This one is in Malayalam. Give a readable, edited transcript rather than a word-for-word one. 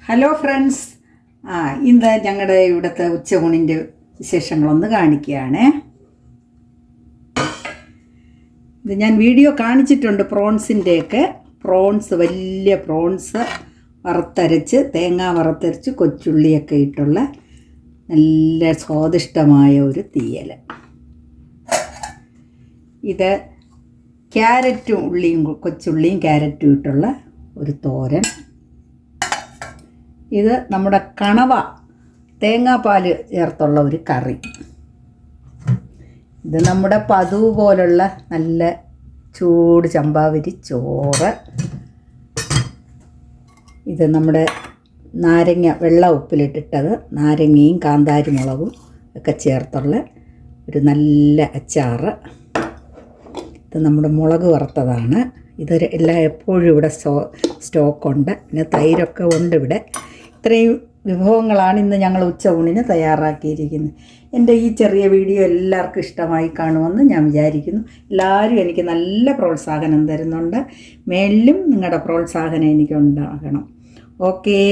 Hello friends. ഇന്ന് ഞങ്ങളുടെ ഇവിടുത്തെ ഉച്ചയൂണിൻ്റെ വിശേഷങ്ങളൊന്ന് കാണിക്കുകയാണ്. ഇത് ഞാൻ വീഡിയോ കാണിച്ചിട്ടുണ്ട് പ്രോൺസിൻ്റെയൊക്കെ. വലിയ പ്രോൺസ് വറുത്തരച്ച്, തേങ്ങ വറുത്തരച്ച് കൊച്ചുള്ളിയൊക്കെ ഇട്ടുള്ള നല്ല സ്വാദിഷ്ടമായ ഒരു തീയൽ. ഇത് ക്യാരറ്റും കൊച്ചുള്ളിയും ക്യാരറ്റും ഇട്ടുള്ള ഒരു തോരൻ. ഇത് നമ്മുടെ കണവ തേങ്ങാപ്പാൽ ചേർത്തുള്ള ഒരു കറി. ഇത് നമ്മുടെ പതിവ് പോലുള്ള നല്ല ചൂട് ചമ്പാവരി ചോറ്. ഇത് നമ്മുടെ നാരങ്ങ വെള്ള ഉപ്പിലിട്ടിട്ടത്, നാരങ്ങയും കാന്താരി മുളകും ഒക്കെ ചേർത്തുള്ള ഒരു നല്ല അച്ചാറ്. ഇത് നമ്മുടെ മുളക് വറുത്തതാണ്. ഇത് എല്ലാം എപ്പോഴും ഇവിടെ സ്റ്റോക്കുണ്ട്. പിന്നെ തൈരൊക്കെ ഉണ്ട് ഇവിടെ. ഇത്രയും വിഭവങ്ങളാണ് ഇന്ന് ഞങ്ങൾ ഉച്ചയൂണിന് തയ്യാറാക്കിയിരിക്കുന്നത്. എൻ്റെ ഈ ചെറിയ വീഡിയോ എല്ലാവർക്കും ഇഷ്ടമായി കാണുമെന്ന് ഞാൻ വിചാരിക്കുന്നു. എല്ലാവരും എനിക്ക് നല്ല പ്രോത്സാഹനം തരുന്നുണ്ട്. മേലിലും നിങ്ങളുടെ പ്രോത്സാഹനം എനിക്കുണ്ടാകണം. ഓക്കേ.